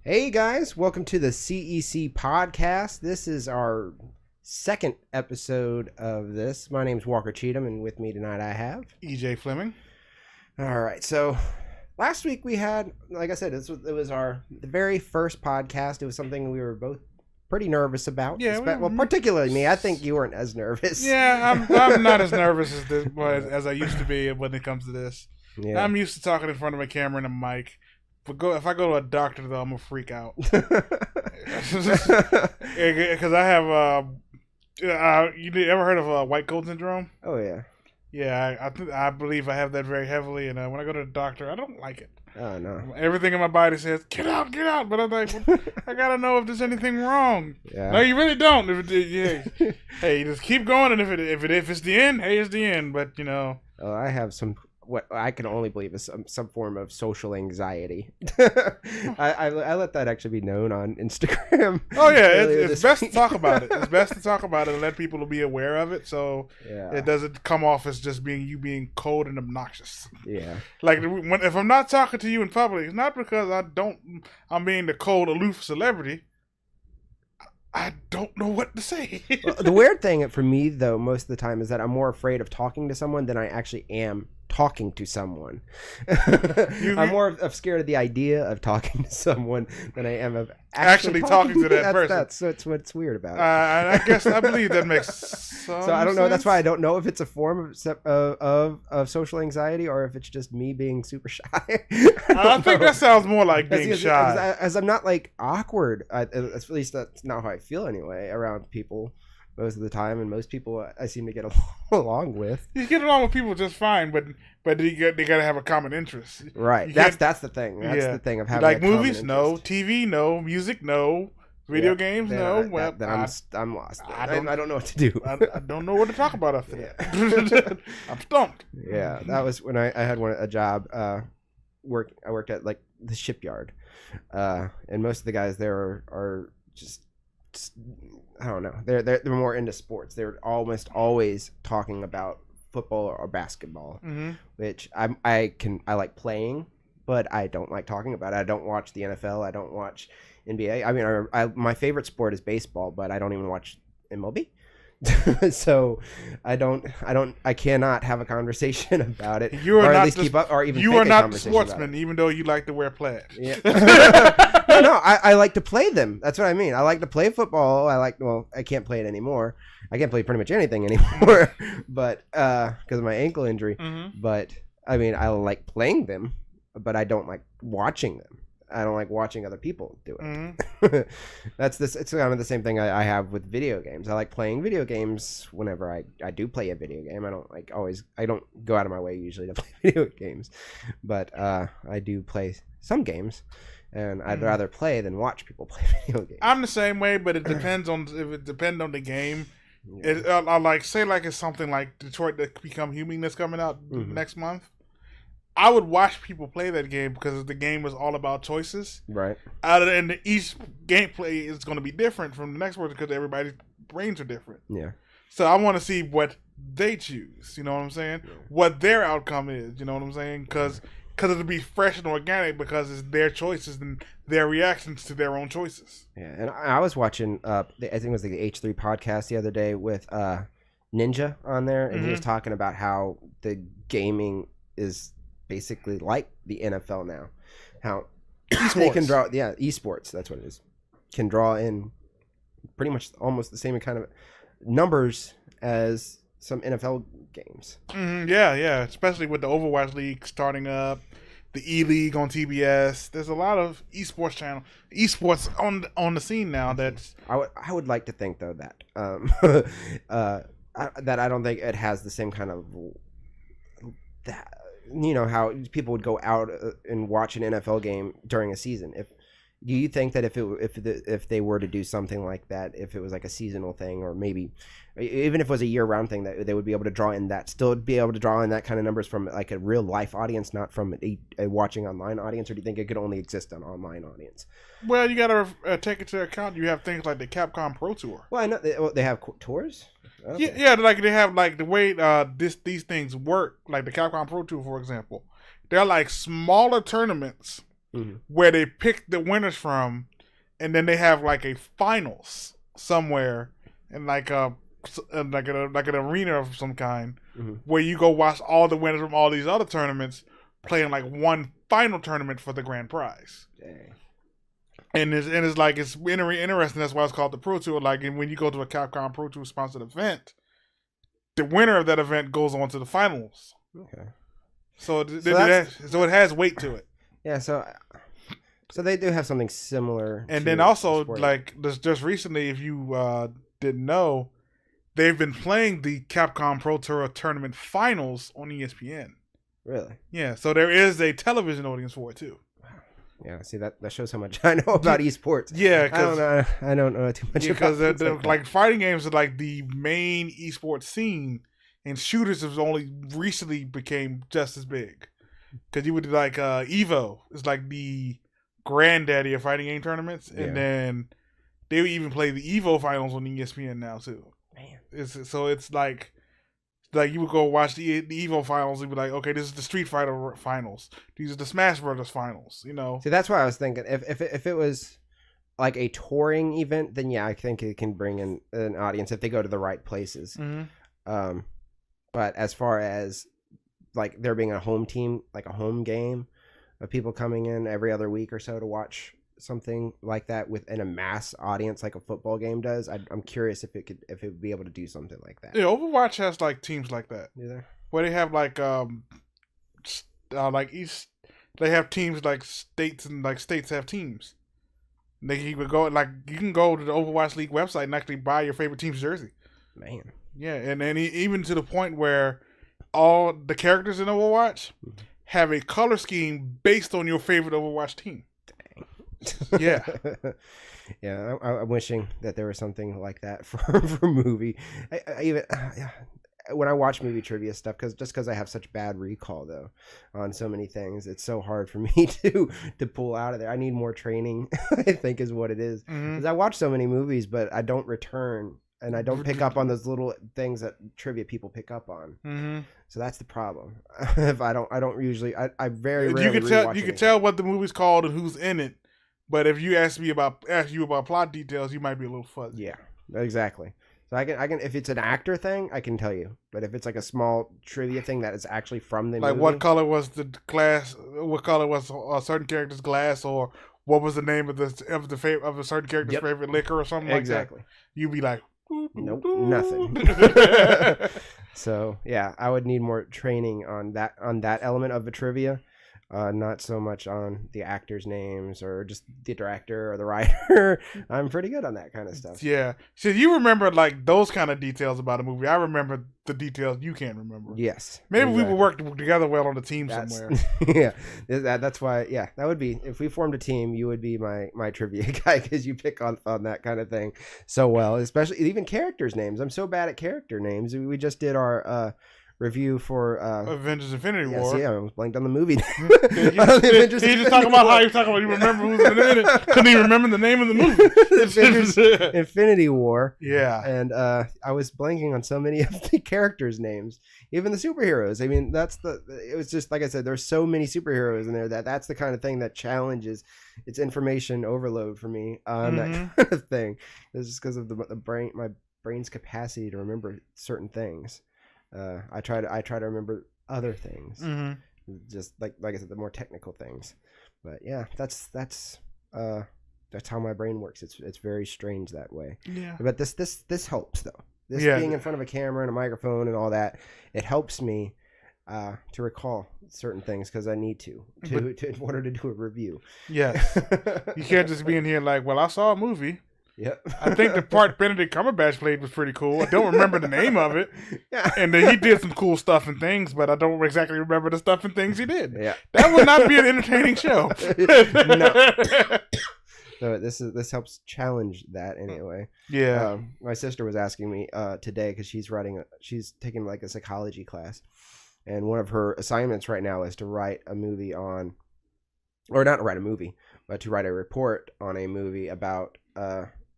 Hey guys, welcome to the CEC podcast. This is our second episode of this. My name's Zakary Cheatham, and with me tonight I have Flemming. All right, so last week we had, like I said, it was the very first podcast. It was something we were both pretty nervous about. Yeah, well, particularly me. I think you weren't as nervous. Yeah, I'm not as nervous as I used to be when it comes to this. Yeah. I'm used to talking in front of a camera and a mic. If I go to a doctor, though, I'm gonna freak out because I have. You ever heard of white coat syndrome? Oh yeah. Yeah, I believe I have that very heavily, and when I go to the doctor, I don't like it. Oh no. Everything in my body says get out, but I'm like, I gotta know if there's anything wrong. Yeah. No, you really don't. Hey, just keep going, and if it's the end, hey, it's the end. But Oh, I have what I can only believe is some form of social anxiety. I let that actually be known on Instagram. Oh yeah, it's best to talk about it. It's best to talk about it and let people be aware of it, so it doesn't come off as just being cold and obnoxious. Yeah, like if I'm not talking to you in public, it's not because I'm being the cold, aloof celebrity. I don't know what to say. Well, the weird thing for me, though, most of the time is that I'm more afraid of talking to someone than I actually am talking to someone. I'm more scared of the idea of talking to someone than I am of actually talking to that person. That's what's weird about it. I believe that makes some So I don't know. sense. That's why I don't know if it's a form of social anxiety or if it's just me being super shy. I think that sounds more like being shy. As I'm not like awkward. At least that's not how I feel anyway around people most of the time, and most people I seem to get along with. You get along with people just fine, but they got to have a common interest. Right. That's the thing. That's the thing of having like movies, no. TV, no. Music, no. Video games, no. I'm lost. I don't know what to do. I don't know what to talk about after that. I'm stumped. Yeah, that was when I had a job. I worked at like the shipyard, and most of the guys there are just I don't know. They're more into sports. They're almost always talking about football or basketball, which I like playing, but I don't like talking about it. I don't watch the NFL. I don't watch NBA. I mean, my favorite sport is baseball, but I don't even watch MLB. So I cannot have a conversation about it. You are or not at least keep up, or even you think are a not the conversation sportsman, about it. even though you like to wear plaid. Yeah. No, I like to play them. That's what I mean. I like to play football. I can't play it anymore. I can't play pretty much anything anymore, but because of my ankle injury. But I mean, I like playing them, but I don't like watching them. I don't like watching other people do it. It's kind of the same thing I have with video games. I like playing video games whenever I do play a video game. I don't go out of my way usually to play video games, but I do play some games, and I'd rather play than watch people play video games. I'm the same way, but it depends on the game. Yeah. I like it's something like Detroit that Become Human that's coming out next month. I would watch people play that game because the game was all about choices. Right. And each gameplay is going to be different from the next one because everybody's brains are different. Yeah. So I want to see what they choose. You know what I'm saying? Yeah. What their outcome is. You know what I'm saying? Because it'll be fresh and organic because it's their choices and their reactions to their own choices. Yeah. And I was watching, I think it was the H3 podcast the other day with Ninja on there, and he was talking about how the gaming is basically like the NFL now, how they can draw, esports, that's what it is, can draw in pretty much almost the same kind of numbers as some NFL games. Yeah, especially with the Overwatch League starting up, the E-League on TBS. There's a lot of esports on the scene now. That's I would like to think though that that I don't think it has the same kind of that. You know how people would go out and watch an NFL game during a season. Do you think that if they were to do something like that, if it was like a seasonal thing, or maybe even if it was a year-round thing, that they would be able to draw in that kind of numbers from like a real life audience, not from a watching online audience? Or do you think it could only exist on online audience? Well, you got to take into account you have things like the Capcom Pro Tour. Well, I know they have tours. Okay. Yeah, like they have like the way these things work, like the Capcom Pro Tour, for example. They're like smaller tournaments where they pick the winners from, and then they have like a finals somewhere in like an arena of some kind, where you go watch all the winners from all these other tournaments playing like one final tournament for the grand prize. Dang. And it's like it's interesting. That's why it's called the Pro Tour. Like, and when you go to a Capcom Pro Tour sponsored event, the winner of that event goes on to the finals. Okay. So it has weight to it. Yeah. So they do have something similar. And then also, like just recently, if you didn't know, they've been playing the Capcom Pro Tour tournament finals on ESPN. Really? Yeah. So there is a television audience for it too. Yeah, see that shows how much I know about esports. Yeah, I don't know too much because about like fighting games are like the main esports scene, and shooters have only recently became just as big. Because you would like Evo is like the granddaddy of fighting game tournaments, and then they would even play the Evo finals on ESPN now too. Man, it's like you would go watch the Evo finals and be like, okay, this is the Street Fighter finals. These are the Smash Brothers finals. You know. See, that's why I was thinking if it was like a touring event, then yeah, I think it can bring in an audience if they go to the right places. But as far as like there being a home team, like a home game of people coming in every other week or so to watch something like that within a mass audience like a football game does, I'm curious if it would be able to do something like that. Yeah, Overwatch has like teams like that. Yeah. Where they have like East, they have teams like states, and like states have teams. They would go like you can go to the Overwatch League website and actually buy your favorite team's jersey. Man. Yeah, and then even to the point where all the characters in Overwatch have a color scheme based on your favorite Overwatch team. Yeah. Yeah, I'm wishing that there was something like that for movie. I even when I watch movie trivia stuff, because I have such bad recall though on so many things, it's so hard for me to pull out of there. I need more training, I think is what it is. Because I watch so many movies, but I don't return. And I don't pick up on those little things that trivia people pick up on. So that's the problem. If I don't usually, I very rarely you can tell what the movie's called and who's in it. But if you ask you about plot details, you might be a little fuzzy. Yeah, exactly. So I can if it's an actor thing, I can tell you. But if it's like a small trivia thing that is actually from the movie, what color was the glass? What color was a certain character's glass, or what was the name of a certain character's favorite liquor, or something like that? You'd be like, nope, nothing. So yeah, I would need more training on that element of the trivia. Not so much on the actors' names or just the director or the writer. I'm pretty good on that kind of stuff. Yeah. So you remember like those kind of details about a movie. I remember the details you can't remember. Yes. Maybe we would work together well on the team somewhere. Yeah. That's why, yeah, that would be, if we formed a team, you would be my trivia guy because you pick on that kind of thing so well, especially even characters' names. I'm so bad at character names. We just did our review for Avengers Infinity War. Yeah, I was blanked on the movie. He's just talking about how you remember who's in it. Couldn't even remember the name of the movie. Avengers Infinity War. Yeah. And I was blanking on so many of the characters' names, even the superheroes. I mean, it was just like I said, there's so many superheroes in there that's the kind of thing that challenges. It's information overload for me on that kind of thing. It's just because of my brain's capacity to remember certain things. I try to remember other things, just like I said, the more technical things. But yeah, that's how my brain works. It's very strange that way. Yeah. But this helps though. Being in front of a camera and a microphone and all that, it helps me to recall certain things because I need to in order to do a review. Yes. You can't just be in here like, well, I saw a movie. Yep. I think the part Benedict Cumberbatch played was pretty cool. I don't remember the name of it. Yeah. And then he did some cool stuff and things, but I don't exactly remember the stuff and things he did. Yeah. That would not be an entertaining show. No. So this helps challenge that anyway. Yeah. My sister was asking me today because she's taking like a psychology class, and one of her assignments right now is to write a movie on, or not write a movie, but to write a report on a movie about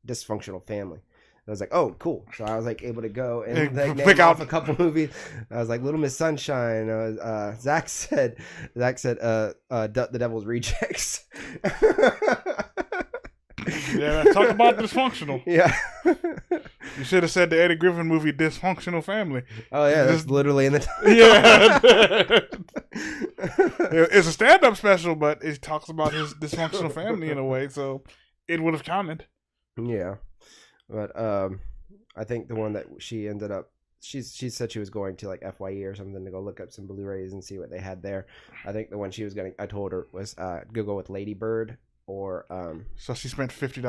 dysfunctional family. I was like, oh, cool. So I was like able to go and like, pick name out off a couple movies. I was like, Little Miss Sunshine. Zach said, The Devil's Rejects. Yeah, talk about dysfunctional. Yeah. You should have said the Eddie Griffin movie, Dysfunctional Family. Oh, yeah, that's literally in the title. Yeah. It's a stand-up special, but it talks about his dysfunctional family in a way, so it would have counted. Yeah. But I think the one that she ended up, she said she was going to like FYE or something to go look up some Blu-rays and see what they had there. I think the one she was going to, I told her was go with Lady Bird. Or so she spent $50.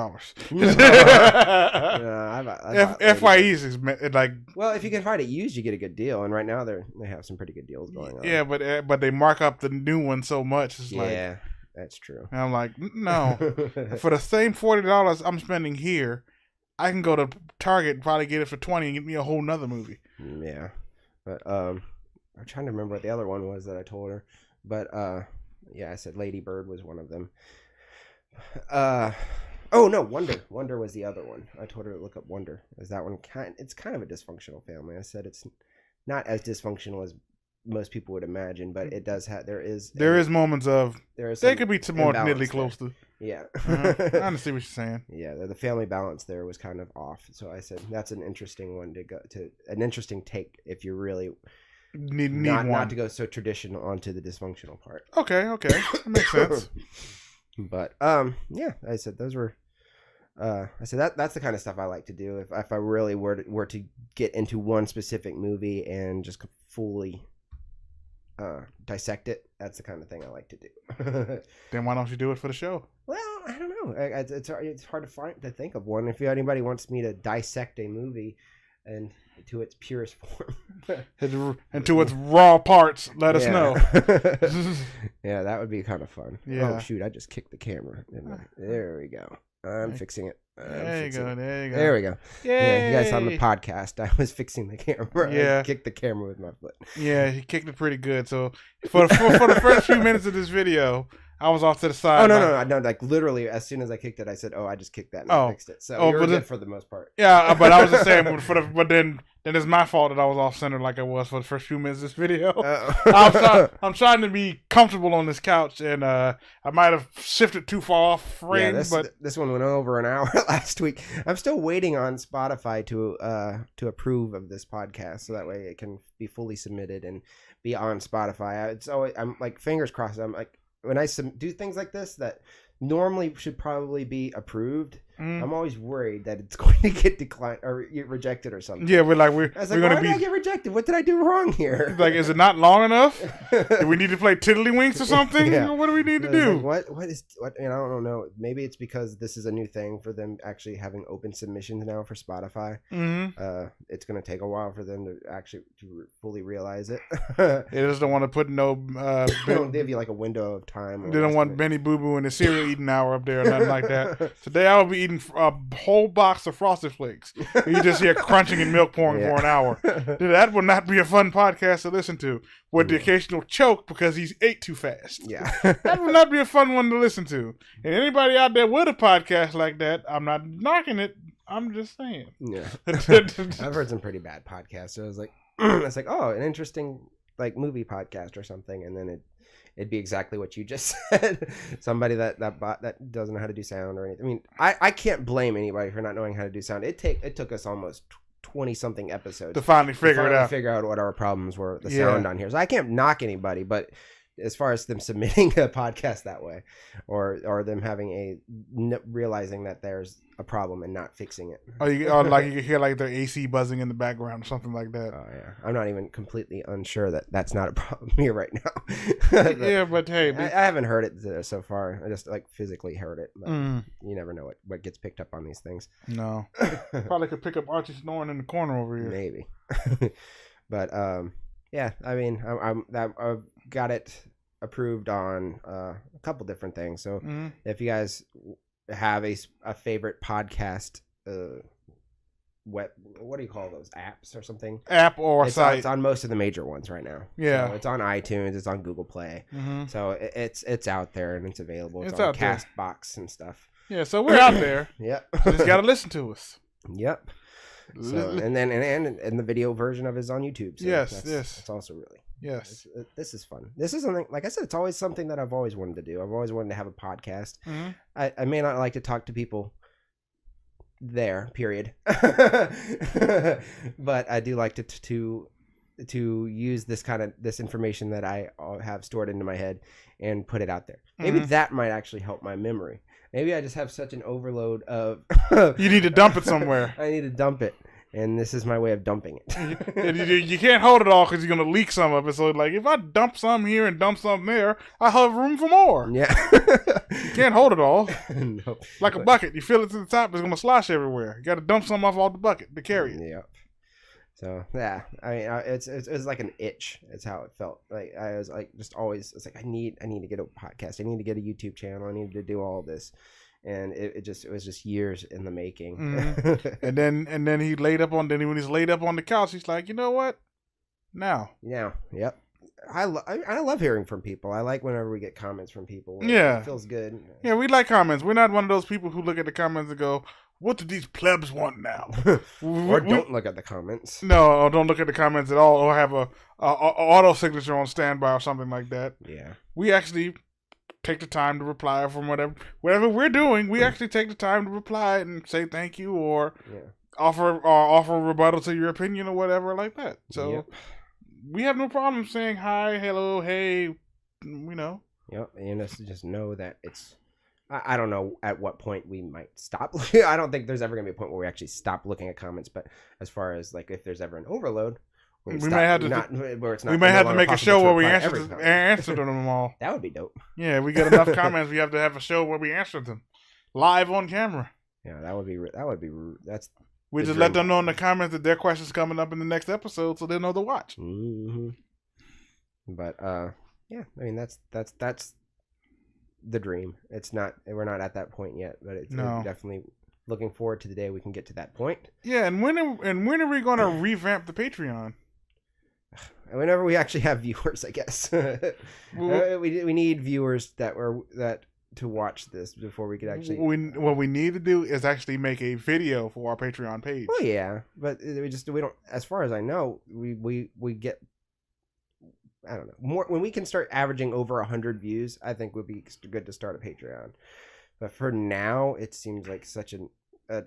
FYEs is like, well, if you can find it used, you get a good deal, and right now they have some pretty good deals going on. Yeah, but they mark up the new one so much. It's yeah, that's true. And I'm like, no, for the same $40 I'm spending here, I can go to Target and probably get it for $20 and get me a whole nother movie. Yeah, but I'm trying to remember what the other one was that I told her, but yeah, I said Lady Bird was one of them. Oh no, Wonder was the other one. I told her to look up Wonder. Is that one it's kind of a dysfunctional family. I said it's not as dysfunctional as most people would imagine, but it does have there is moments of they could be more nearly close to. Yeah. I understand what you're saying. Yeah, the family balance there was kind of off. So I said that's an interesting one to go to, an interesting take if you really need not to go so traditional onto the dysfunctional part. Okay, that makes sense. But yeah, I said those were. I said that's the kind of stuff I like to do. If I really were to get into one specific movie and just fully dissect it, that's the kind of thing I like to do. Then why don't you do it for the show? Well, I don't know. It's hard to think of one. If anybody wants me to dissect a movie and to its purest form and to its raw parts, let us know. Yeah, that would be kind of fun. Yeah. Oh shoot, I just kicked the camera. There we go. I'm fixing it. There you go. There we go. Yay. Yeah, you guys on the podcast, I was fixing the camera. Yeah. I kicked the camera with my foot. Yeah, he kicked it pretty good. So for the first few minutes of this video, I was off to the side. Oh no! Like literally, as soon as I kicked it, I said, "Oh, I just kicked that and I fixed it." So you're good for the most part. Yeah, but I was just saying, but then it's my fault that I was off center like I was for the first few minutes of this video. I'm trying to be comfortable on this couch, and I might have shifted too far off frame. Yeah, but this one went over an hour last week. I'm still waiting on Spotify to approve of this podcast, so that way it can be fully submitted and be on Spotify. I'm like fingers crossed. I'm like. When I do things like this that normally should probably be approved, I'm always worried that it's going to get declined or get rejected or something. Yeah, we're why did I get rejected? What did I do wrong here? Like, is it not long enough? Do we need to play Tiddlywinks or something? Yeah. What do we need to do? Like, what? I don't know. Maybe it's because this is a new thing for them actually having open submissions now for Spotify. Mm-hmm. It's going to take a while for them to actually fully realize it. They just don't want to put no. They don't give you like a window of time. They don't want Benny Boo Boo in the cereal eating hour up there or nothing like that. Today I will be eating a whole box of Frosted Flakes. You just hear crunching and milk pouring for an hour. That would not be a fun podcast to listen to. With the occasional choke because he's ate too fast. Yeah. That would not be a fun one to listen to. And anybody out there with a podcast like that, I'm not knocking it. I'm just saying. Yeah. I've heard some pretty bad podcasts. So I was like, it's like, oh, an interesting like movie podcast or something, and then it'd be exactly what you just said. Somebody that doesn't know how to do sound or anything. I mean, I can't blame anybody for not knowing how to do sound. It took us almost 20 something episodes to finally figure out what our problems were with the sound on here. So I can't knock anybody, but as far as them submitting a podcast that way, or them having realizing that there's a problem and not fixing it. Or like you can hear like their AC buzzing in the background or something like that. Oh yeah, I'm not even completely unsure that that's not a problem here right now. But hey, I haven't heard it so far. I just like physically heard it. But you never know what gets picked up on these things. No, probably could pick up Archie snoring in the corner over here. Maybe, but yeah. I mean, I've got it approved on a couple different things. So if you guys have a favorite podcast, what do you call those, apps or something? App or site? It's on most of the major ones right now. Yeah, so it's on iTunes. It's on Google Play. So it's out there and it's available. It's on Castbox and stuff. Yeah, so we're out there. Yep. You just gotta listen to us. Yep. So and then and the video version of it is on YouTube. So yes. It's also really this is fun. This is something, like I said, it's always something that I've always wanted to do. I've always wanted to have a podcast. Mm-hmm. I may not like to talk to people there, period. But I do like to use this information that I have stored into my head and put it out there. Maybe that might actually help my memory. Maybe I just have such an overload of you need to dump it somewhere. I need to dump it, and this is my way of dumping it. You can't hold it all because you're gonna leak some of it. So like, if I dump some here and dump some there, I have room for more. Yeah. You can't hold it all. No. Like a bucket, you fill it to the top, it's gonna slosh everywhere. You got to dump some off the bucket to carry it. Yeah. So yeah, I mean, it's like an itch. It's how it felt. Like I was like just always. It's like I need to get a podcast. I need to get a YouTube channel. I need to do all this, and it was just years in the making. Mm-hmm. and then he laid up on. Then when he's laid up on the couch, he's like, you know what? Now. Yeah. Yep. I love hearing from people. I like whenever we get comments from people. Yeah. It feels good. Yeah, we like comments. We're not one of those people who look at the comments and go, what do these plebs want now? Or don't look at the comments. No, or don't look at the comments at all, or have a auto signature on standby or something like that. Yeah. We actually take the time to reply from whatever we're doing. We actually take the time to reply and say thank you or offer a rebuttal to your opinion or whatever like that. So we have no problem saying hi, hello, hey, you know. Yep, and just know that it's. I don't know at what point we might stop. I don't think there's ever going to be a point where we actually stop looking at comments. But as far as like if there's ever an overload, we might have to make a show where we answer them all. That would be dope. Yeah, we get enough comments. We have to have a show where we answer them live on camera. Yeah, that would be. That's. We just let them know in the comments that their question's coming up in the next episode, so they know to watch. Mm-hmm. But yeah, I mean that's the dream. It's not. We're not at that point yet, but it's definitely looking forward to the day we can get to that point. Yeah, and when are we going to revamp the Patreon? Whenever we actually have viewers, I guess. We need viewers to watch this before we could actually. What we need to do is actually make a video for our Patreon page. Oh yeah, but we don't. As far as I know, we get. I don't know. More when we can start averaging over 100 views, I think would be good to start a Patreon. But for now, it seems like such an I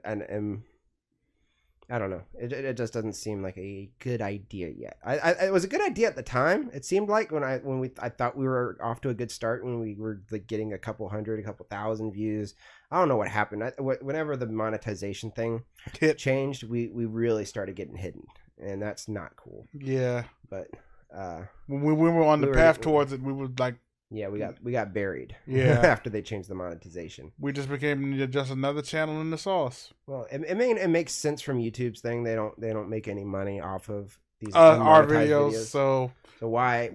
don't know. It just doesn't seem like a good idea yet. It was a good idea at the time. It seemed like I thought we were off to a good start when we were like getting a couple thousand views. I don't know what happened. Whenever the monetization thing changed, we really started getting hidden, and that's not cool. Yeah, but. When we were on the path towards it, we were like, yeah, we got buried. Yeah, after they changed the monetization, we just became just another channel in the sauce. Well, it makes sense from YouTube's thing. They don't make any money off of these our videos. So why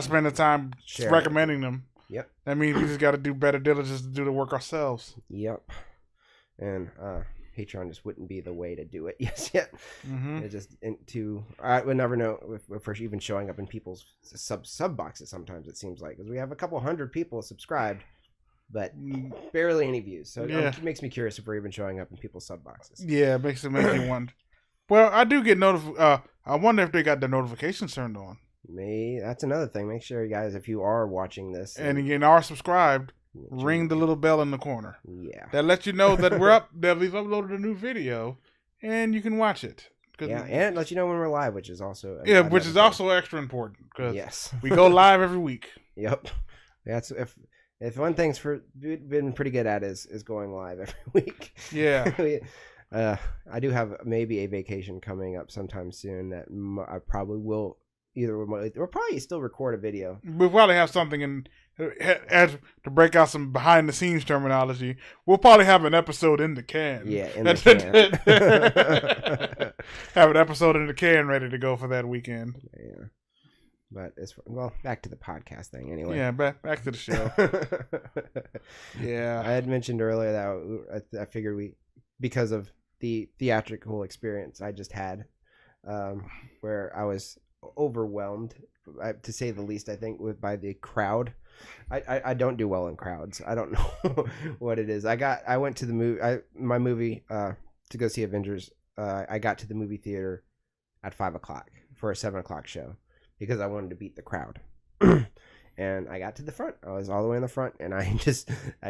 spend the time recommending them? Yep. That means we just got to do better diligence to do the work ourselves. Yep. And Patreon just wouldn't be the way to do it yet. Mm-hmm. It's just I would never know if we're even showing up in people's sub boxes. Sometimes it seems like because we have a couple hundred people subscribed, but barely any views. So it makes me curious if we're even showing up in people's sub boxes. Yeah, it makes me wonder. Well, I do get I wonder if they got the notifications turned on. That's another thing. Make sure, guys, if you are watching this and again are subscribed. Ring the little bell in the corner. Yeah. That lets you know that we're up, that we've uploaded a new video, and you can watch it. Yeah, and it lets you know when we're live, which is also which is also extra important because we go live every week. Yep. That's if one thing's been pretty good at is going live every week. Yeah. I do have maybe a vacation coming up sometime soon that I probably will either remotely or probably still record a video. We'll probably have something to break out some behind the scenes terminology. We'll probably have an episode in the can. Yeah, in the can. Have an episode in the can ready to go for that weekend. Yeah. But back to the podcast thing anyway. Yeah, back to the show. Yeah. I had mentioned earlier that I figured because of the theatrical experience I just had, where I was overwhelmed, to say the least, I think, by the crowd. I don't do well in crowds. I don't know what it is. I went to the movie, my movie, to go see Avengers I got to the movie theater at 5:00 for a 7:00 show because I wanted to beat the crowd. And I got to the front. I was all the way in the front, and I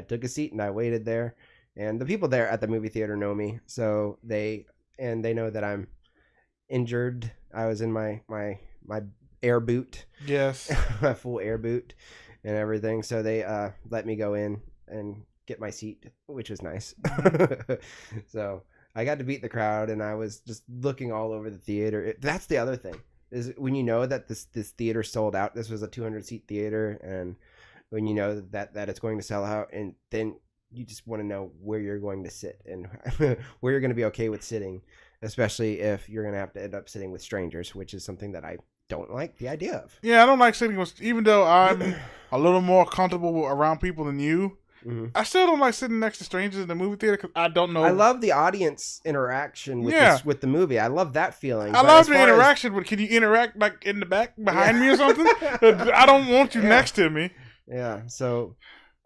took a seat and I waited there. And the people there at the movie theater know me, so they know that I'm injured. I was in my air boot. Yes. My full air boot and everything. So they let me go in and get my seat, which was nice. So I got to beat the crowd, and I was just looking all over the theater. That's the other thing, is when you know that this theater sold out. This was a 200-seat theater, and when you know that it's going to sell out, and then you just want to know where you're going to sit and where you're going to be okay with sitting, especially if you're going to have to end up sitting with strangers, which is something that I don't like the idea of. Yeah, I don't like sitting with, even though I'm a little more comfortable around people than you, I still don't like sitting next to strangers in the movie theater because I don't know. I love the audience interaction with the movie. I love that feeling. I love the interaction, but can you interact like in the back behind me or something? I don't want you next to me. Yeah, so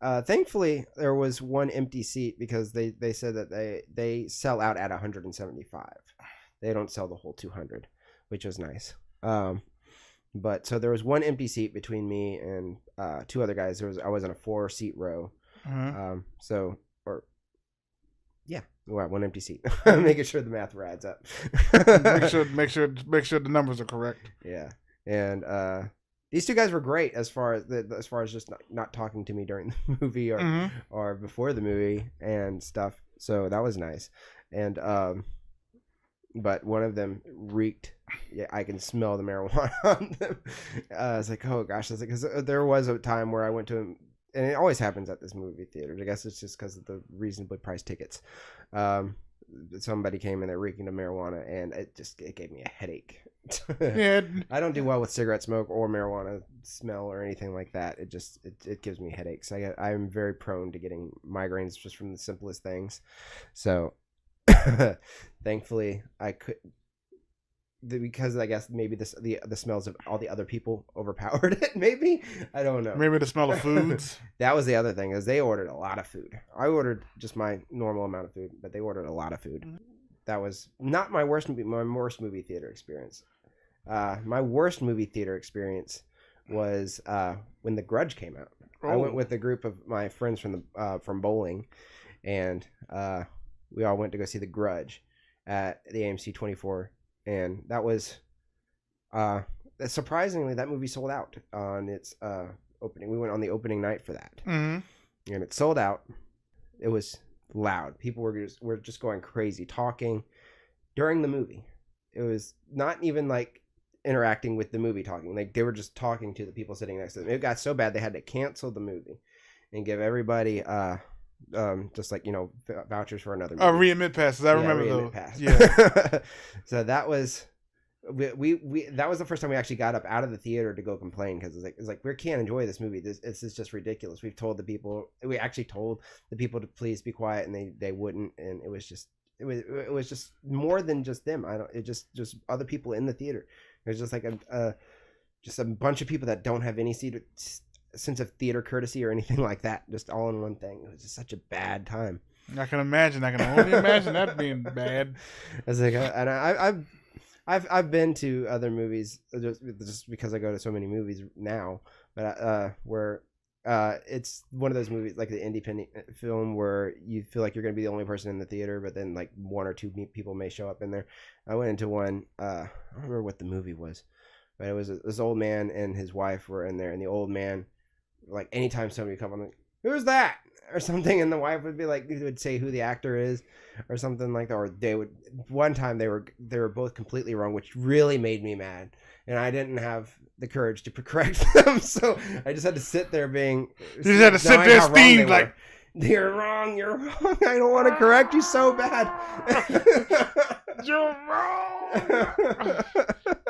thankfully there was one empty seat because they said that they sell out at 175. They don't sell the whole 200, which was nice. But so there was one empty seat between me and two other guys. I was in a 4-seat row. One empty seat. Making sure the math adds up. make sure the numbers are correct. Yeah, and these two guys were great as far as just not talking to me during the movie or before the movie and stuff. So that was nice. And but one of them reeked. Yeah, I can smell the marijuana on them. I was like, oh gosh, because there was a time where I went to. And it always happens at this movie theater. I guess it's just because of the reasonably priced tickets. Somebody came in there reeking of marijuana, and it gave me a headache. Yeah, I don't do well with cigarette smoke or marijuana smell or anything like that. It gives me headaches. I'm very prone to getting migraines just from the simplest things. So thankfully I could. Because I guess maybe the smells of all the other people overpowered it. Maybe, I don't know. Maybe the smell of foods. That was the other thing, is they ordered a lot of food. I ordered just my normal amount of food, but they ordered a lot of food. That was not my worst movie theater experience. My worst movie theater experience was when The Grudge came out. Oh. I went with a group of my friends from bowling, and we all went to go see The Grudge at the AMC 24. And that was, surprisingly, that movie sold out on its opening. We went on the opening night for that, and it sold out. It was loud. People were just going crazy, talking during the movie. It was not even like interacting with the movie, talking. Like they were just talking to the people sitting next to them. It got so bad they had to cancel the movie and give everybody just like, vouchers for another movie. Readmit passes. I remember those. Pass. Yeah. So that was we that was the first time we actually got up out of the theater to go complain, because it's like we can't enjoy this movie. This is just ridiculous. We actually told the people to please be quiet, and they wouldn't, and it was just more than just them. It just other people in the theater. It was just like a bunch of people that don't have any sense of theater courtesy or anything like that, just all in one thing. It was just such a bad time. I can only imagine that being bad. It's like, and I've been to other movies just because I go to so many movies now, but where it's one of those movies like the independent film where you feel like you're going to be the only person in the theater, but then like one or two people may show up in there. I went into one, I don't remember what the movie was, but it was this old man and his wife were in there, and the old man, like anytime somebody would come on, like, who's that or something, and the wife would be like, would say who the actor is or something like that, or one time they were both completely wrong, which really made me mad, and I didn't have the courage to correct them, so I just had to sit there steamed like, you're wrong, I don't want to correct you so bad. You're wrong.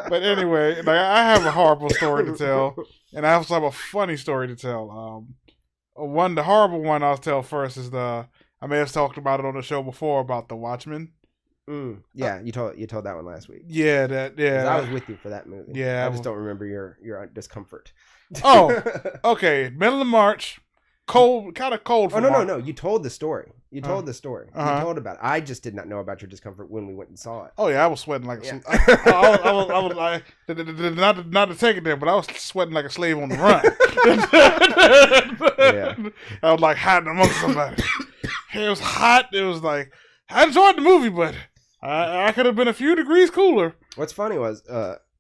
But anyway, like, I have a horrible story to tell, and I also have a funny story to tell. The horrible one I'll tell first is I may have talked about it on the show before about The Watchmen. Yeah, you told that one last week. Yeah, I was with you for that movie. Yeah, I just don't remember your discomfort. Oh, okay. Middle of March, cold. Kind of cold. Oh no! You told the story. You told the story. You told about it. I just did not know about your discomfort when we went and saw it. Oh yeah, I was sweating like I was like, not to take it there, but I was sweating like a slave on the run. Yeah. I was like hiding amongst somebody. It was hot. It was like I enjoyed the movie, but I could have been a few degrees cooler. What's funny was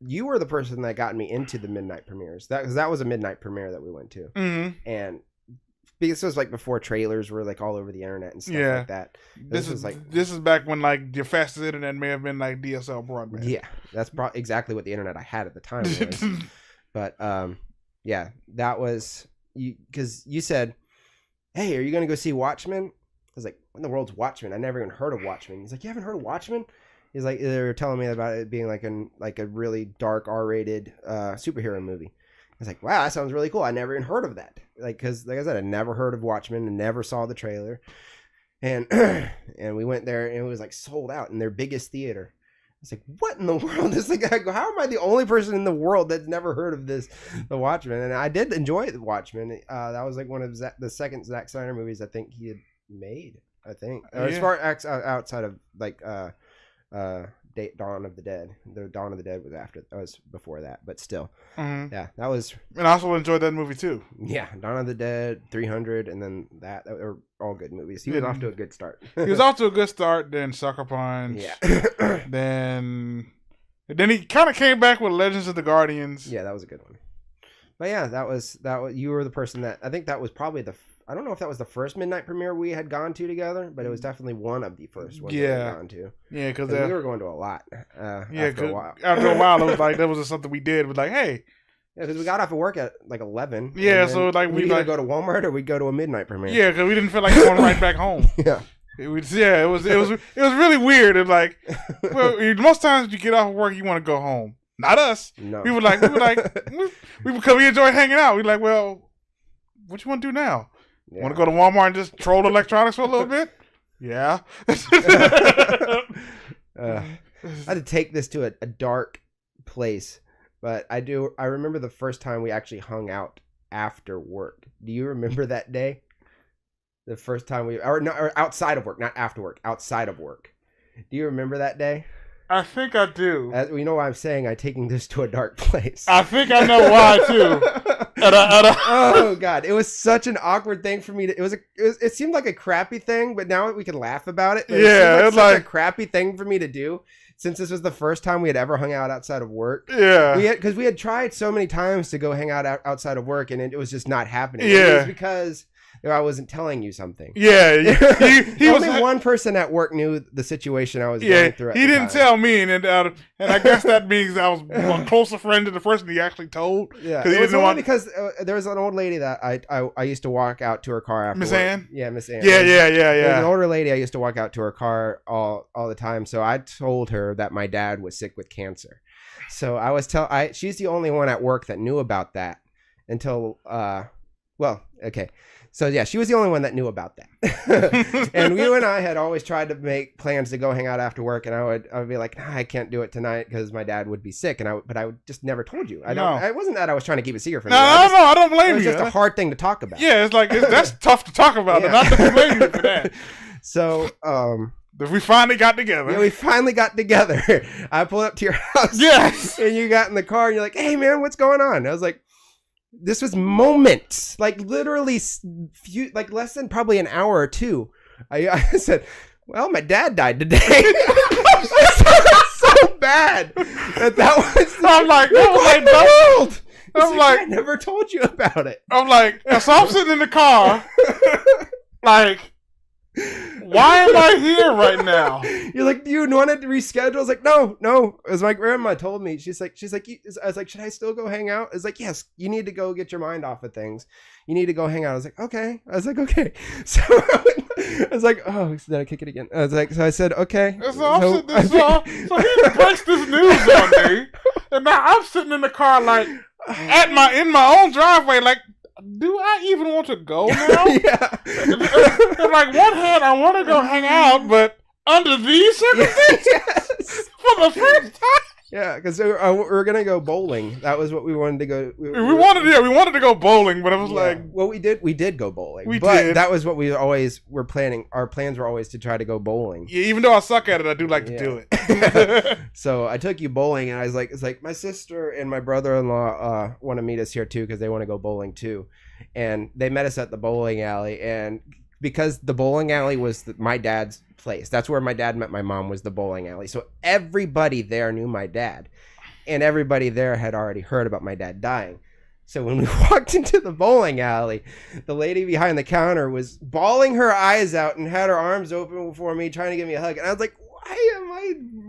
you were the person that got me into the midnight premieres. That was a midnight premiere that we went to, and because it was like before trailers were like all over the internet and stuff like that. This is back when like your fastest internet may have been like DSL broadband. Yeah, that's exactly what the internet I had at the time was. But yeah, that was because you said, "Hey, are you going to go see Watchmen?" I was like, "What in the world's Watchmen? I never even heard of Watchmen." He's like, "You haven't heard of Watchmen?" He's like, they were telling me about it being like a really dark R-rated superhero movie. I was like, wow, that sounds really cool. I never even heard of that. Like, because like I said, I never heard of Watchmen and never saw the trailer. And and we went there and it was like sold out in their biggest theater. I was like, what in the world? It's like, how am I the only person in the world that's never heard of the Watchmen? And I did enjoy the Watchmen. That was like one of the second Zack Snyder movies I think he had made. I think as far as outside of like Dawn of the Dead. The Dawn of the Dead was before that, but still, yeah, that was. And I also enjoyed that movie too. Yeah, Dawn of the Dead, 300, and then that were all good movies. He was off to a good start. He was off to a good start. Then Sucker Punch. Yeah. then he kind of came back with Legends of the Guardians. Yeah, that was a good one. But yeah, that was you were the person that I think that was probably I don't know if that was the first midnight premiere we had gone to together, but it was definitely one of the first ones we had gone to. Yeah, because we were going to a lot. After a while, it was like that was just something we did. It was like, hey, yeah, because we got off of work at like 11. Yeah, so like we either go to Walmart or we go to a midnight premiere. Yeah, because we didn't feel like going right back home. Yeah. It was really weird. It like, well, most times you get off of work, you want to go home. Not us. No. We were like, because we enjoy hanging out. We were like, well, what you want to do now? Yeah. Want to go to Walmart and just troll electronics for a little bit? Yeah. I had to take this to a dark place, but I remember the first time we actually hung out after work. Do you remember that day? The first time or outside of work, not after work, outside of work. Do you remember that day? I think I do. You know why I'm saying I'm taking this to a dark place. I think I know why too. Oh God, it was such an awkward thing for me to. It seemed like a crappy thing, but now we can laugh about it. Yeah, it's like a crappy thing for me to do. Since this was the first time we had ever hung out outside of work. Yeah, because we had tried so many times to go hang out outside of work, and it was just not happening. Yeah, it was because I wasn't telling you something. Yeah, only one person at work knew the situation I was going through. He didn't tell me, and I guess that means I was a closer friend to the person he actually told. Yeah, it was only because there was an old lady that I used to walk out to her car after. Miss Ann? Yeah, Miss Ann. Yeah. There's an older lady I used to walk out to her car all the time. So I told her that my dad was sick with cancer. So I was she's the only one at work that knew about that until okay. So yeah, she was the only one that knew about that. And you and I had always tried to make plans to go hang out after work, and I would be like, I can't do it tonight because my dad would be sick, but I would just never told you. It wasn't that I was trying to keep it secret from you. I don't blame you. It was just a hard thing to talk about. Yeah, it's like that's tough to talk about, and not to blame you for that. So we finally got together. Yeah, we finally got together. I pulled up to your house. Yes. And you got in the car and you're like, hey man, what's going on? I was like, this was moments, like literally like less than probably an hour or two. I said, well, my dad died today. So bad. That was I'm like, world. I'm like, I never told you about it. I'm like, so I'm sitting in the car, like, why am I here right now? You're like, do you want to reschedule? I was like, no. As my grandma told me, she's like, I was like, should I still go hang out? I was like, yes, you need to go get your mind off of things. You need to go hang out. I was like, okay. So I was like, oh, did I kick it again? I was like, so I said, okay. So he breaks this news on me, and now I'm sitting in the car like in my own driveway, like, do I even want to go now? Yeah. And like one hand, I want to go hang out, but under these circumstances, for the first time. Yeah, because we were gonna go bowling. That was what we wanted to go. We wanted to go bowling, but it was like, well, we did go bowling. We but did. That was what we always were planning. Our plans were always to try to go bowling. Yeah, even though I suck at it, I do like to do it. So I took you bowling, and I was like, it's like my sister and my brother-in-law want to meet us here too because they want to go bowling too, and they met us at the bowling alley, and because the bowling alley was my dad's place. That's where my dad met my mom, was the bowling alley. So everybody there knew my dad, and everybody there had already heard about my dad dying. So when we walked into the bowling alley, the lady behind the counter was bawling her eyes out and had her arms open for me, trying to give me a hug. And I was like,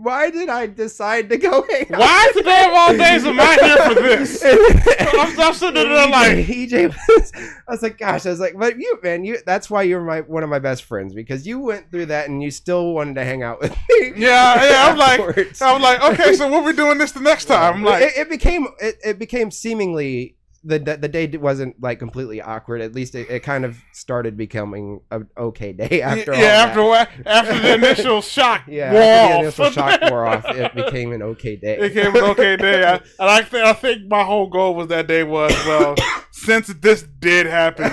why did I decide to go hang out? Why today of all days am I here for this? I'm sitting there like, EJ I was like, gosh, but you, man, that's why you're one of my best friends, because you went through that and you still wanted to hang out with me. Yeah, I'm like, okay, so we'll be doing this the next time. I'm like, it became seemingly the day wasn't like completely awkward. At least it kind of started becoming an okay day after all that. after the initial shock wore off. The initial shock wore off, it became an okay day. It became an okay day. I think my whole goal was that day was, well, since this did happen,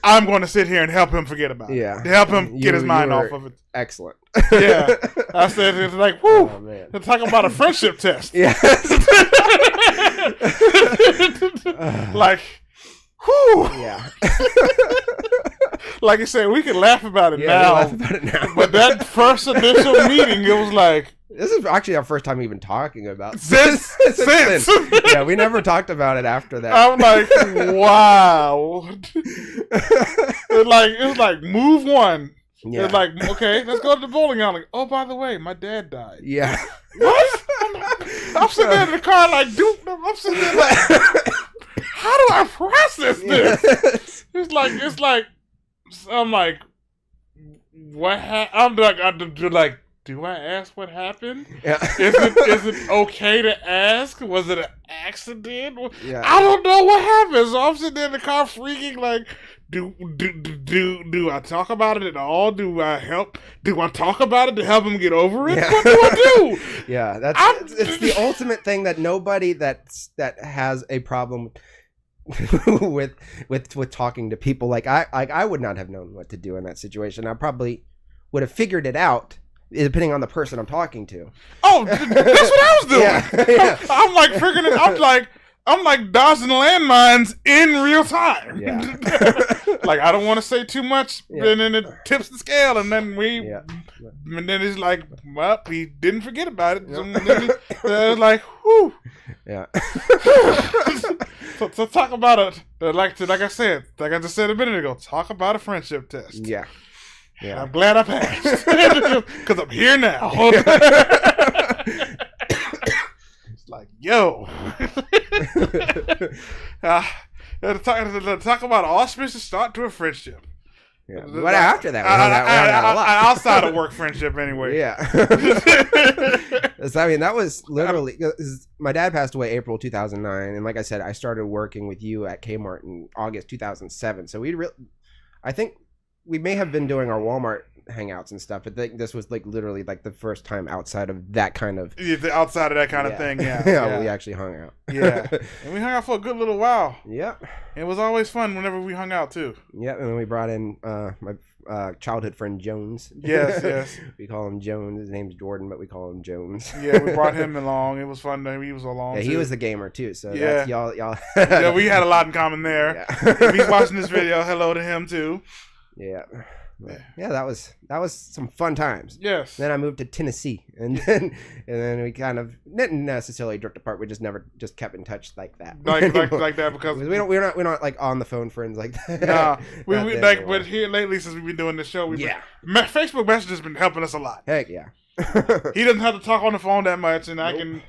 I'm going to sit here and help him forget about it. Yeah. To help him get his mind off of it. Excellent. Yeah. I said, it's like, whoo, they're talking about a friendship test. Yeah. Like, whoo. Yeah. Like I said, we can laugh about it now. Laugh about it now. But that first initial meeting, it was like, this is actually our first time even talking about since. Yeah, we never talked about it after that. I'm like, wow. It was like move one. Yeah. It's like, okay, let's go to the bowling alley. Oh, by the way, my dad died. Yeah. What? I'm sitting there in the car like, dude, I'm sitting there like, how do I process this? Yes. It's like, I'm like, what happened? I'm like, do I ask what happened? Yeah. Is it okay to ask? Was it an accident? Yeah. I don't know what happened. So I'm sitting there in the car freaking like, do I talk about it at all? Do I talk about it to help him get over it? Yeah. What do I do? Yeah, it's the ultimate thing that nobody that has a problem with talking to people. Like I would not have known what to do in that situation. I probably would have figured it out, depending on the person I'm talking to. Oh, that's what I was doing. Yeah. I'm like figuring it. I'm like dodging landmines in real time. Yeah. Like, I don't want to say too much, and then it tips the scale, and then and then it's like, well, he didn't forget about it. So then it's like, whew. Yeah. So talk about it. Like I said, like I just said a minute ago, talk about a friendship test. Yeah. Yeah. I'm glad I passed because I'm here now. Like, yo. Talk about an auspicious start to a friendship. Yeah. But after that, we hung out a lot. Outside of work friendship, anyway. Yeah. I mean, that was literally, my dad passed away April 2009, and like I said, I started working with you at Kmart in August 2007. So I think we may have been doing our Walmart hangouts and stuff, but this was like literally like the first time outside of that kind of outside of that kind of thing. Yeah, we actually hung out. Yeah. And we hung out for a good little while. Yep. It was always fun whenever we hung out too. Yep. And then we brought in my childhood friend Jones. Yes. We call him Jones. His name's Jordan, but we call him Jones. Yeah, we brought him along. It was fun. He was along. Yeah, too. He was the gamer too. So yeah, that's, y'all. Yeah, we had a lot in common there. Yeah. If he's watching this video, hello to him too. Yeah. Yeah, that was some fun times. Yes. Then I moved to Tennessee, and then we kind of didn't necessarily drift apart. We just kept in touch like that. Like that because we're not like on the phone friends like that. Nah, we like, but here lately since we've been doing this show, Facebook Messenger has been helping us a lot. Heck yeah. He doesn't have to talk on the phone that much, and I can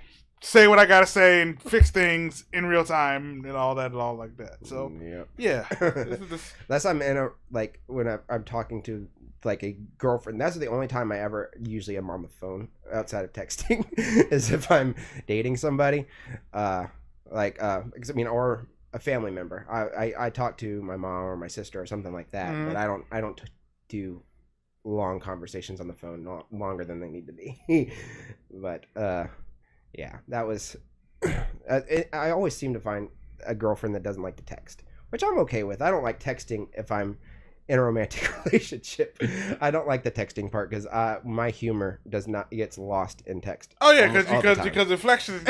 say what I gotta say and fix things in real time and all like that. So yeah. Unless I'm in when I'm talking to like a girlfriend, that's the only time I ever usually am on the phone outside of texting is if I'm dating somebody, or a family member. I talk to my mom or my sister or something like that, but I don't do long conversations on the phone, not longer than they need to be. But Yeah, that was. I always seem to find a girlfriend that doesn't like to text, which I'm okay with. I don't like texting if I'm in a romantic relationship. I don't like the texting part because my humor gets lost in text. Oh yeah, because inflection,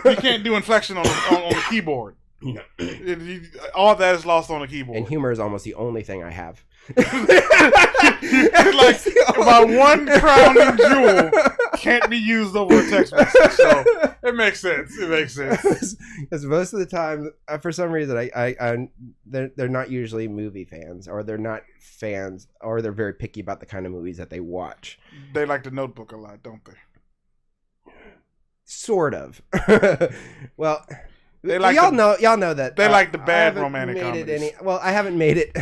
you can't do inflection on the keyboard. All that is lost on the keyboard. And humor is almost the only thing I have. Like my one crowning jewel can't be used over a text message. So it makes sense. Because most of the time, for some reason, they're not usually movie fans, or they're not fans, or they're very picky about the kind of movies that they watch. They like The Notebook a lot, don't they? Sort of. Well. Y'all know that they like the bad romantic comedies. I haven't made it.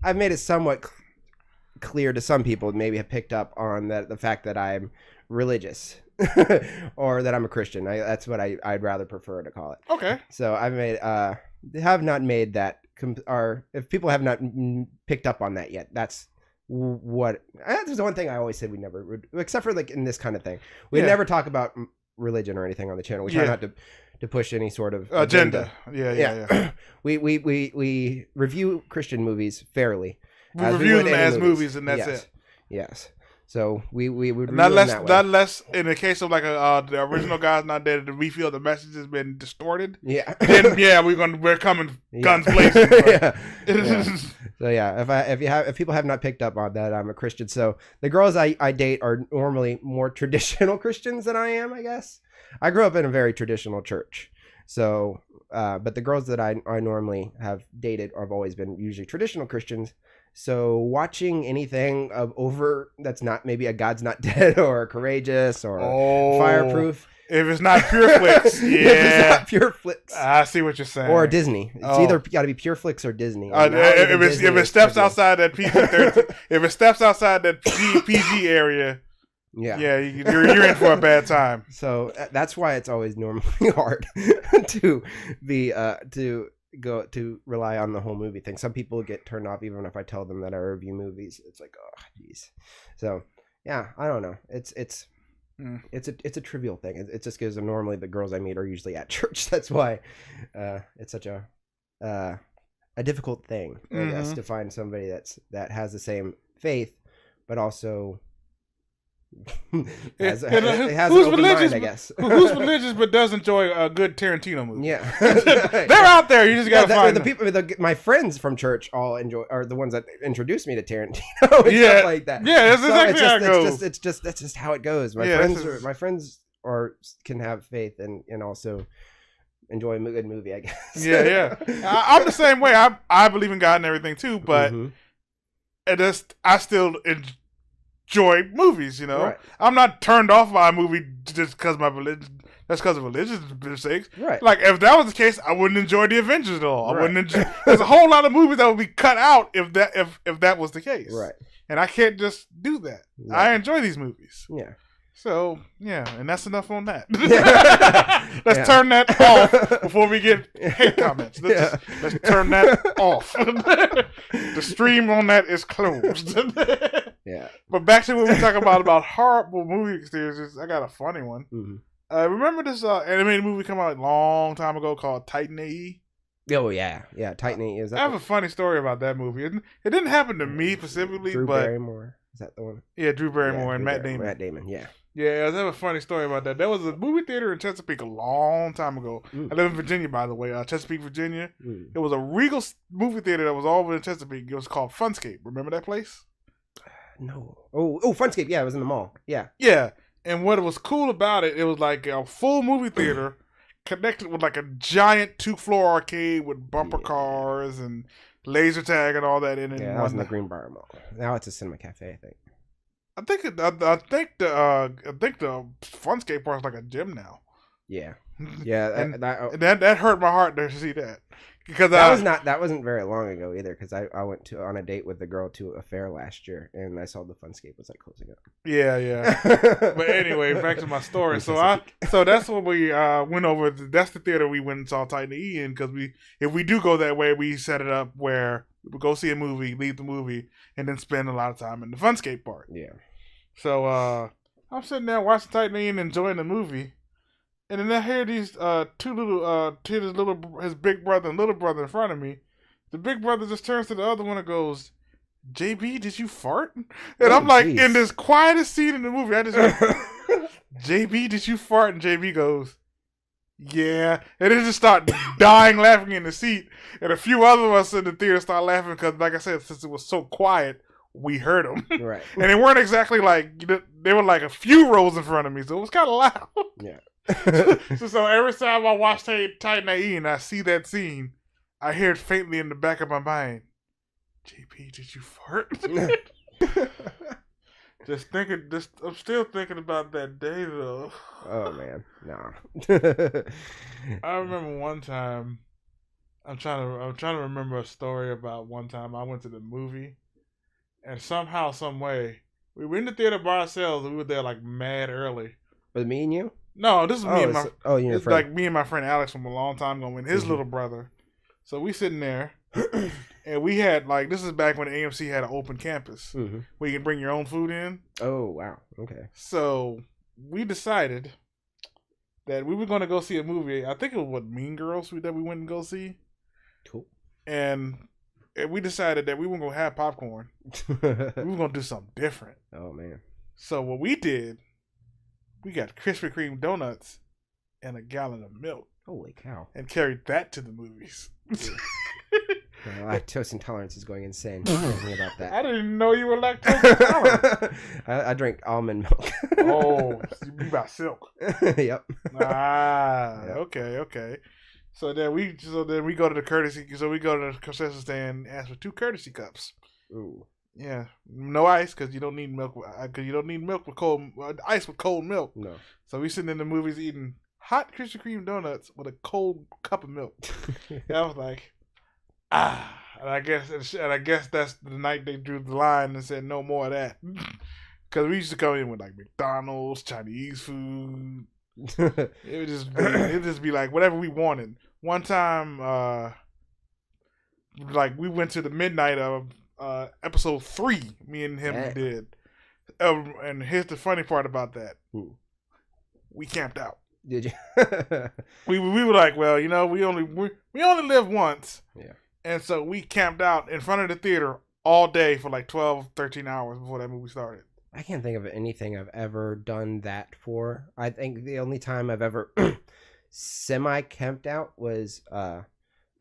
I've made it somewhat clear to some people. Maybe have picked up on the fact that I'm religious, or that I'm a Christian. That's what I'd rather prefer to call it. Okay. So I've made have not made that. Or if people have not picked up on that yet, that's the one thing I always said we never would, except for like in this kind of thing. We never talk about religion or anything on the channel. We try not to push any sort of agenda. Yeah. We review Christian movies fairly. We review them as movies, and that's it. Yes. So we would not less in the case of like the original God's Not Dead, if we feel the message has been distorted. Yeah. Then we're coming guns blazing. So if people have not picked up on that, I'm a Christian. So the girls I date are normally more traditional Christians than I am, I guess. I grew up in a very traditional church. So, but the girls that I normally have dated have always been usually traditional Christians. So watching anything that's not maybe a God's Not Dead or Courageous or Fireproof. If it's not Pure Flicks, If it's not Pure Flicks. I see what you're saying. Or Disney. It's either got to be Pure Flicks or Disney. If it steps outside that PG-13, if it steps outside that PG area, you're in for a bad time. So that's why it's always normally hard to be to rely on the whole movie thing. Some people get turned off even if I tell them that I review movies. It's like, oh jeez. So yeah, I don't know. It's a trivial thing. It's just because normally the girls I meet are usually at church. That's why it's such a difficult thing, I guess, to find somebody that has the same faith, but also has an open mind, I guess. Who's religious but does enjoy a good Tarantino movie? Yeah. They're out there. You just gotta find the people. My friends from church all enjoy, are the ones that introduced me to Tarantino and stuff like that. Yeah, that's exactly how it goes. That's just how it goes. My friends can have faith and also enjoy a good movie, I guess. Yeah. I'm the same way. I believe in God and everything too, but I still enjoy movies, Right. I'm not turned off by a movie just because my religion. That's because of religious sakes. Right. Like if that was the case, I wouldn't enjoy the Avengers at all. I wouldn't enjoy. There's a whole lot of movies that would be cut out if that was the case. Right. And I can't just do that. Right. I enjoy these movies. Yeah. So and that's enough on that. Let's turn that off before we get hate comments. Let's turn that off. The stream on that is closed. Yeah. But back to what we talk about horrible movie experiences. I got a funny one. Mm-hmm. Remember this animated movie come out a long time ago called Titan AE? Oh yeah, Titan AE. I have a funny story about that movie. It didn't happen to me specifically, Drew Barrymore. Is that the one? Yeah, Drew Barrymore and Matt Damon. Matt Damon, yeah. Yeah, I have a funny story about that. There was a movie theater in Chesapeake a long time ago. I live in Virginia, by the way, Chesapeake, Virginia. It was a Regal movie theater that was all over in Chesapeake. It was called Funscape. Remember that place? No. Oh, Funscape. Yeah, it was in the mall. Yeah. Yeah, and what was cool about it, it was like a full movie theater connected with like a giant 2-floor arcade with bumper cars and laser tag and all that in it. Yeah, that was in the Greenbrier Mall. Now it's a cinema cafe, I think. I think the Funscape part is like a gym now. Yeah, yeah. And that hurt my heart to see that because that wasn't very long ago either. Because I went on a date with the girl to a fair last year, and I saw the Funscape was like closing up. Yeah. But anyway, back to my story. So that's what we went over. That's the theater we went and saw Titan AE in because if we do go that way, we set it up where we go see a movie, leave the movie, and then spend a lot of time in the Funscape part. Yeah. So I'm sitting there watching Titan and enjoying the movie, and then I hear these his big brother and little brother in front of me. The big brother just turns to the other one and goes, "JB, did you fart?" And I'm like, in this quietest scene in the movie, I just go, "JB, did you fart?" And JB goes, "Yeah," and then just start dying laughing in the seat, and a few other of us in the theater start laughing because, like I said, since it was so quiet, we heard them. Right. And they weren't exactly like, they were like a few rows in front of me, so it was kind of loud. Yeah. so every time I watch Titan AE and I see that scene, I hear it faintly in the back of my mind, "JP, did you fart?" I'm still thinking about that day though. Oh man, no. I remember one time. I'm trying to remember a story about one time I went to the movie, and somehow, some way, we were in the theater by ourselves. And we were there like mad early. Was it me and you? No, this is me and my. Oh, you're it's like me and my friend Alex from a long time ago, and his little brother. So we sitting there, and we had like, this is back when AMC had an open campus where you can bring your own food in. Oh wow, okay. So we decided that we were going to go see a movie. I think it was Mean Girls that we went and go see. Cool. And we decided that we weren't going to have popcorn. We were going to do something different. Oh man. So what we did, we got Krispy Kreme donuts and a gallon of milk. Holy cow. And carried that to the movies. My lactose intolerance is going insane thinking about that. I didn't even know you were lactose intolerant. I drink almond milk. Oh, you got silk. Yep. Okay. So then we go to the courtesy. So we go to the concession stand and ask for 2 courtesy cups. Ooh. Yeah, no ice because you don't need milk. Because you don't need milk with cold ice with cold milk. No. So we sitting in the movies eating hot Krispy Kreme donuts with a cold cup of milk. And I was like, and I guess that's the night they drew the line and said no more of that. Because we used to come in with like McDonald's, Chinese food. It would just be like whatever we wanted. One time, like we went to the midnight of episode 3. Me and him did. And here's the funny part about that: we camped out. Did you? we were like, well, you know, we only live once. Yeah. And so we camped out in front of the theater all day for like 12, 13 hours before that movie started. I can't think of anything I've ever done that for. I think the only time I've ever semi-camped out was I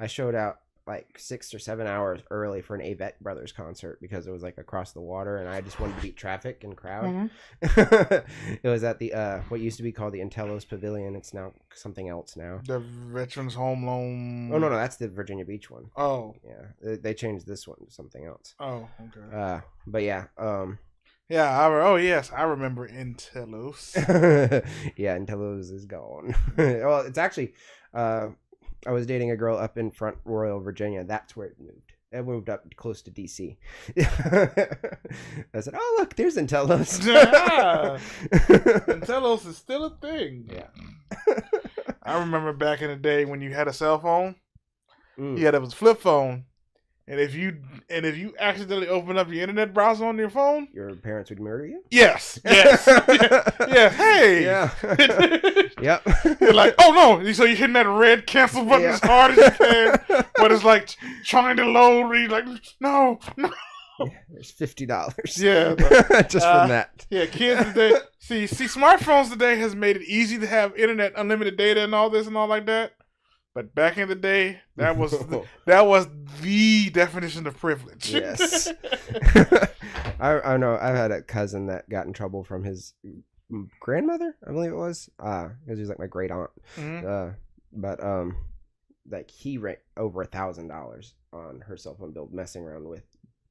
showed out like 6 or 7 hours early for an Avett Brothers concert because it was like across the water and I just wanted to beat traffic and crowd. It was at the what used to be called the Intellos Pavilion. It's now something else now. The Veterans Home Loan. Oh no, that's the Virginia Beach one. Oh yeah, they changed this one to something else. Oh okay. But yeah. Yes, I remember Intellos. Yeah, Intellos is gone. Well, it's actually I was dating a girl up in Front Royal, Virginia. That's where it moved. It moved up close to DC. I said, "Oh, look, there's Intellos." Yeah. Intellos is still a thing. Yeah. I remember back in the day when you had a cell phone. Yeah, that was a flip phone. And if you accidentally open up your internet browser on your phone, your parents would murder you. Yes. Yeah. Hey. Yeah. Yep. You're like, oh no! So you're hitting that red cancel button as hard as you can, but it's like trying to load. And you're like, no. Yeah, there's $50. Yeah, just from that. Yeah, kids today. See, smartphones today has made it easy to have internet, unlimited data, and all this and all like that. But back in the day, that was the definition of privilege. Yes. I know. I've had a cousin that got in trouble from his grandmother, I believe it was, because he was like my great aunt. But like he ranked over $1,000 on her cell phone bill messing around with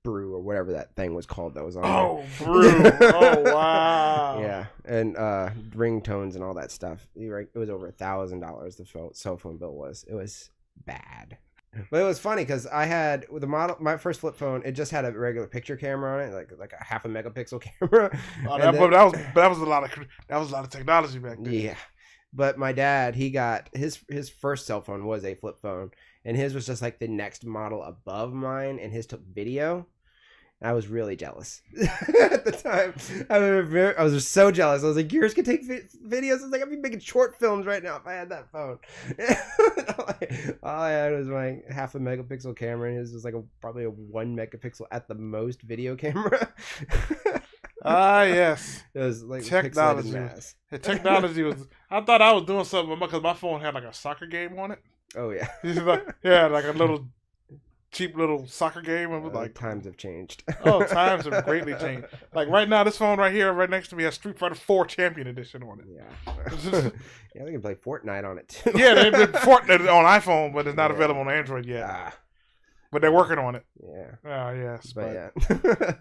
Brew or whatever that thing was called that was on Brew. Oh wow. Yeah, and ringtones and all that stuff. It was over $1,000 the cell phone bill was. It was bad. But it was funny because I had with the model, my first flip phone, it just had a regular picture camera on it, like a 0.5 megapixel camera. That was a lot of technology back then. Yeah, but my dad, he got his first cell phone was a flip phone, and his was just like the next model above mine, and his took video. I was really jealous at the time. I was just so jealous. I was like, yours could take videos. I was like, I'd be making short films right now if I had that phone. All I had was my 0.5 megapixel camera, and it was just like probably a 1 megapixel at the most video camera. Yes. It was like technology. Technology was. I thought I was doing something because my phone had like a soccer game on it. Oh yeah. Like a little cheap little soccer game. It was like times have changed. Oh, times have greatly changed. Like right now, this phone right here, right next to me, has Street Fighter 4 Champion Edition on it. Yeah. Yeah, they can play Fortnite on it too. Yeah, they did Fortnite on iPhone, but it's not available on Android yet. But they're working on it. Yeah. Oh yes. But yeah.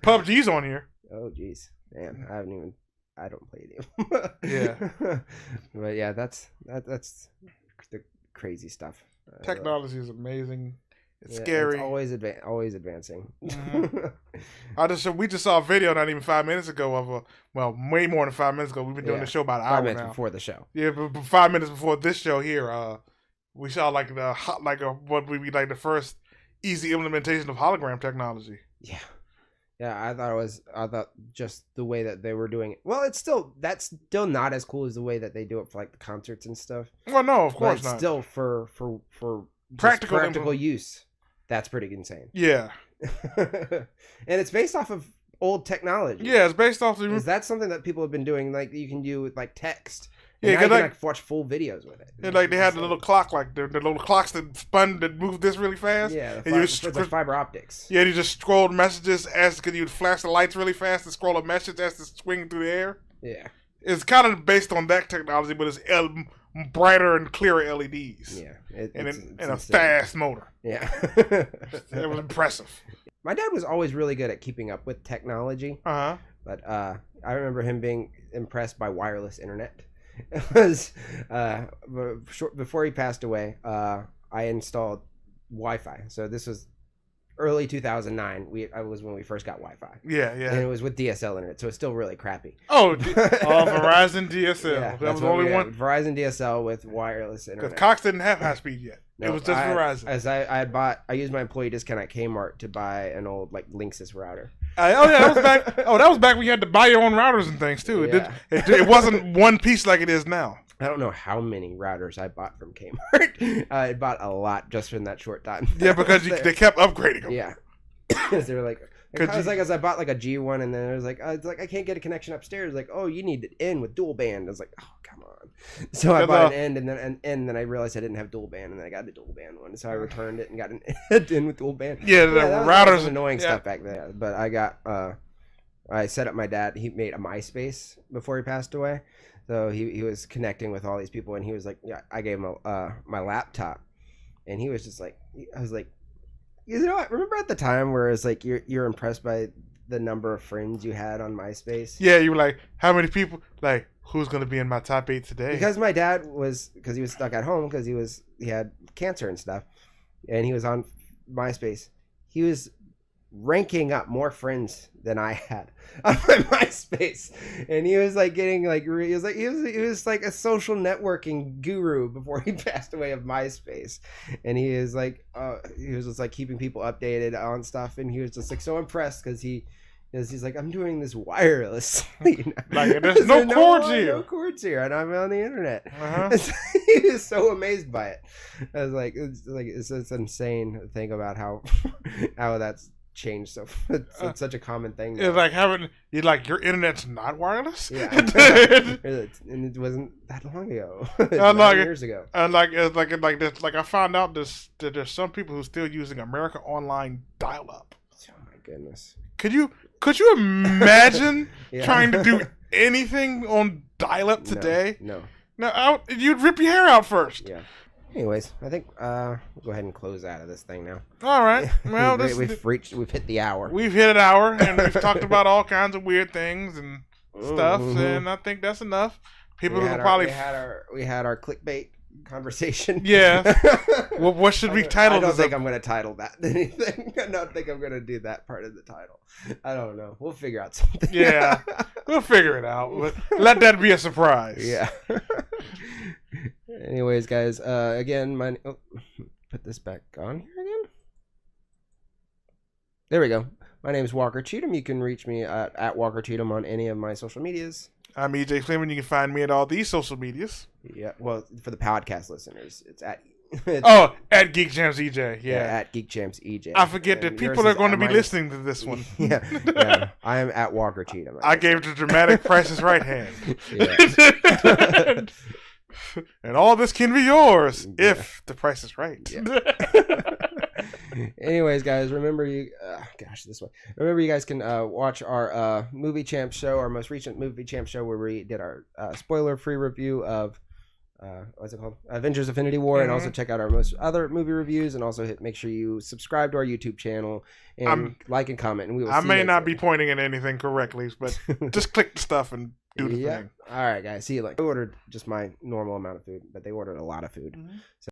PUBG's on here. Oh jeez, man, I don't play it. Yeah. But yeah, that's the crazy stuff. Technology is amazing. It's scary. It's always advancing. Mm-hmm. We just saw a video not even 5 minutes ago of way more than 5 minutes ago. We've been doing the show about an hour 5 minutes now. Before the show. Yeah, but 5 minutes before this show here, we saw what would be like the first easy implementation of hologram technology. Yeah. Yeah, I thought just the way that they were doing it. Well, that's still not as cool as the way that they do it for like the concerts and stuff. Well, no, of course not. Still for practical use. That's pretty insane. Yeah. And it's based off of old technology. Yeah, it's based off of... That's something that people have been doing, like you can do with like text. Yeah, you can watch full videos with it. And like they had the little clock, like the little clocks that moved this really fast. Yeah, and it's like fiber optics. Yeah, you just scrolled messages because you would flash the lights really fast and scroll a message as it's swinging through the air. Yeah. It's kind of based on that technology, but it's brighter and clearer LEDs. Yeah. And a fast motor. Yeah. It was impressive. My dad was always really good at keeping up with technology. Uh-huh. But I remember him being impressed by wireless internet. It was before he passed away. I installed Wi-Fi. So this was early 2009. I was when we first got Wi-Fi. Yeah. And it was with DSL internet, so it's still really crappy. Oh, Verizon DSL. Yeah, that was the only one. Verizon DSL with wireless internet. Because Cox didn't have high speed yet. No, it was just Verizon. I used my employee discount at Kmart to buy an old like Linksys router. That was back when you had to buy your own routers and things too. Yeah. It wasn't one piece like it is now. I don't know how many routers I bought from Kmart. I bought a lot just in that short time. Yeah, because they kept upgrading them. Yeah, they were like. As I bought like a G1, and then it was like, it's like I can't get a connection upstairs. Like, oh, you need an N with dual band. I was like, oh, come on. So I bought an N, and then I realized I didn't have dual band, and then I got the dual band one. So I returned it and got an N with dual band. Yeah, the routers was annoying stuff back there. But I got I set up my dad. He made a MySpace before he passed away, so he was connecting with all these people, and he was like, yeah, I gave him my laptop, and he was just like, I was like. You know what? Remember at the time where it's like you're impressed by the number of friends you had on MySpace? Yeah, you were like, how many people? Like, who's going to be in my top 8 today? Because my dad because he was stuck at home because he had cancer and stuff, and he was on MySpace. He was ranking up more friends than I had on my MySpace, and he was like getting like he was like a social networking guru before he passed away of MySpace, and he was just like keeping people updated on stuff, and he was just like so impressed because he's like, I'm doing this wireless. Like there's no cords here. No cords here, and I'm on the internet. Uh-huh. He was so amazed by it. I was like, it's insane to think about how that's changed. So it's such a common thing now. It's like your internet's not wireless. Yeah. And it wasn't that long ago. 9 years ago. And like I found out that there's some people who are still using America Online dial-up. Oh my goodness. Could you imagine trying to do anything on dial-up today? No. You'd rip your hair out first. Yeah. Anyways, I think we'll go ahead and close out of this thing now. All right. Well, we've hit the hour. We've hit an hour, and we've talked about all kinds of weird things and stuff, and I think that's enough. People will probably we had our clickbait conversation. Yeah. Well, what should we title this? I don't think I'm going to title that anything. I don't think I'm going to do that part of the title. I don't know. We'll figure out something. Yeah. We'll figure it out. Let that be a surprise. Yeah. Anyways, guys, again, put this back on here again. There we go. My name is Walker Cheatham. You can reach me at Walker Cheatham on any of my social medias. I'm EJ Flemming. You can find me at all these social medias. Yeah, well, for the podcast listeners, it's at at Geek Jams EJ. Yeah, at Geek Jams EJ. I forget that people are going to be listening to this one. yeah. I am at Walker Cheatham. I gave the dramatic Price is Right hand. Yeah. And all this can be yours if the price is right. Yeah. Anyways, guys, remember you. This way. Remember, you guys can watch our Movie Champ show, our most recent Movie Champ show, where we did our spoiler-free review of what's it called, Avengers: Infinity War, and also check out our most other movie reviews, and also make sure you subscribe to our YouTube channel and like and comment. And we will. I may not be pointing at anything correctly, but just click the stuff and do the thing. All right, guys. See you later. I ordered just my normal amount of food, but they ordered a lot of food. So